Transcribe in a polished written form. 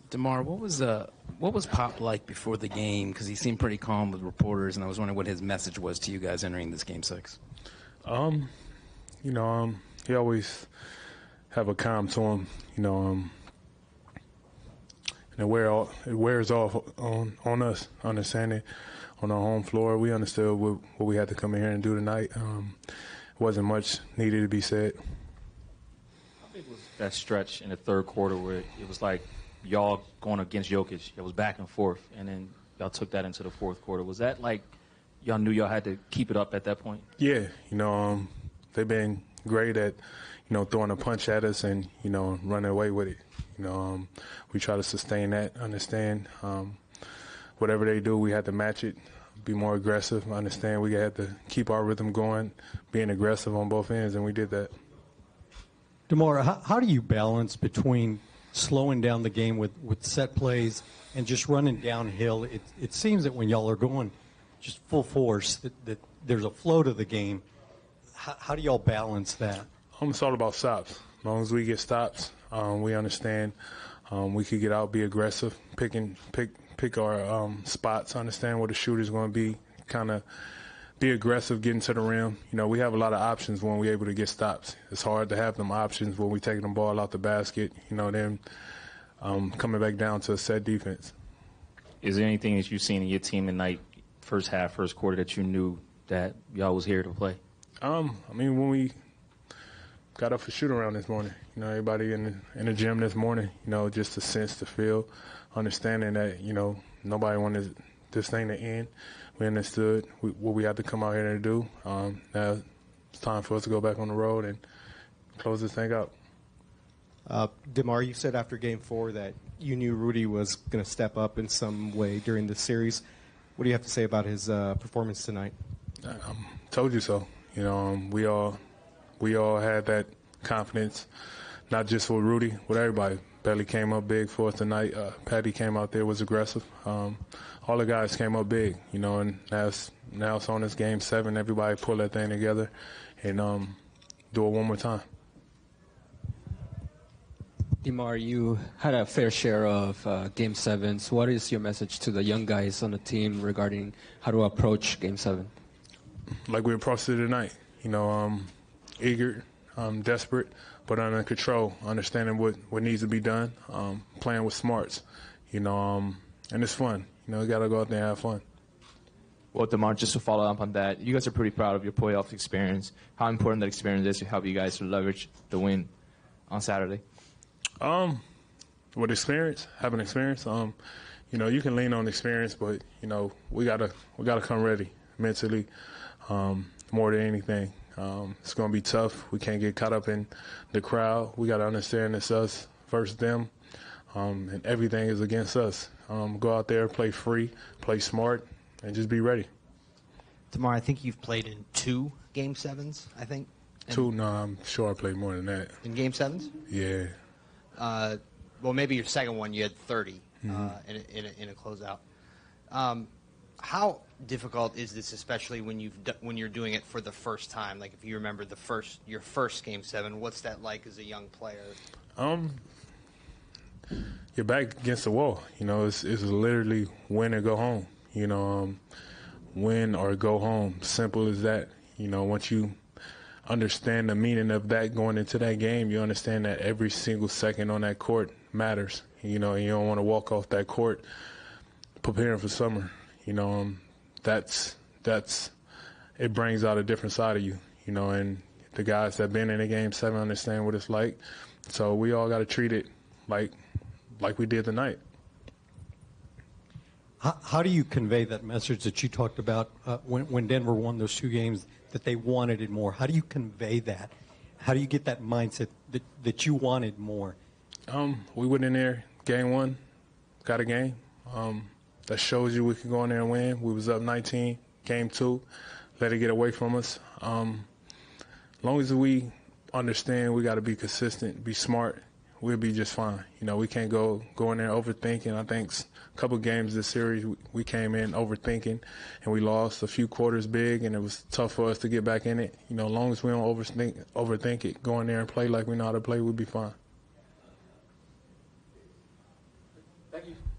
Demar, what was Pop like before the game? Because he seemed pretty calm with reporters, and I was wondering what his message was to you guys entering this Game 6. He always have a calm to him, and it wears off on us, understanding on our home floor. We understood what we had to come in here and do tonight. Wasn't much needed to be said. How big was that stretch in the third quarter where it was like y'all going against Jokic? It was back and forth, and then y'all took that into the fourth quarter. Was that like y'all knew y'all had to keep it up at that point? Yeah, they've been great at, throwing a punch at us and, running away with it. We try to sustain that, understand whatever they do, we had to match it, be more aggressive, understand we had to keep our rhythm going, being aggressive on both ends, and we did that. Demar, how do you balance between slowing down the game with set plays and just running downhill? It seems that when y'all are going just full force, that there's a flow to the game. How do y'all balance that? It's all about stops. As long as we get stops, we understand we could get out, be aggressive, pick our spots, understand where the shooter's going to be, kind of be aggressive, getting to the rim. We have a lot of options when we're able to get stops. It's hard to have them options when we're taking the ball out the basket, then coming back down to a set defense. Is there anything that you've seen in your team tonight, first half, first quarter, that you knew that y'all was here to play? When we got up for shoot-around this morning, everybody in the gym this morning, just the sense, the feel, understanding that, nobody wanted this thing to end. We understood what we had to come out here and do. Now it's time for us to go back on the road and close this thing out. Demar, you said after Game 4 that you knew Rudy was going to step up in some way during the series. What do you have to say about his performance tonight? Told you so. We all had that confidence, not just with Rudy, with everybody. Belly came up big for us tonight. Patty came out there, was aggressive. All the guys came up big, and now it's on this Game 7. Everybody pull that thing together and do it one more time. Demar, you had a fair share of Game 7s. What is your message to the young guys on the team regarding how to approach Game 7? Like we approached it tonight, eager, desperate, but under control, understanding what needs to be done, playing with smarts, and it's fun. We got to go out there and have fun. Well, Demar, just to follow up on that, you guys are pretty proud of your playoff experience. How important that experience is to help you guys to leverage the win on Saturday? With experience, having experience, you can lean on experience, but we gotta come ready mentally, more than anything. It's gonna be tough. We can't get caught up in the crowd. We gotta understand it's us versus them, and everything is against us. Go out there, play free, play smart, and just be ready. Demar, I think you've played in 2 Game 7s, I think. Two? No, I'm sure I played more than that. In Game 7s? Yeah. Well, maybe your second one you had 30 in a closeout. How difficult is this, especially when you're doing it for the first time? Like if you remember your first Game 7, what's that like as a young player? You're back against the wall. It's literally win or go home. Win or go home. Simple as that. Once you understand the meaning of that going into that game, you understand that every single second on that court matters. And you don't want to walk off that court preparing for summer. That's it brings out a different side of you. And the guys that been in a Game 7 understand what it's like. So we all got to treat it like we did tonight. How do you convey that message that you talked about when Denver won those 2 games, that they wanted it more? How do you convey that? How do you get that mindset that you wanted more? We went in there, Game 1, got a game. That shows you we can go in there and win. We was up 19, Game 2, let it get away from us. As long as we understand we got to be consistent, be smart, we'll be just fine. We can't go in there overthinking. I think a couple games this series we came in overthinking, and we lost a few quarters big, and it was tough for us to get back in it. As long as we don't overthink it, go in there and play like we know how to play, we'll be fine. Thank you.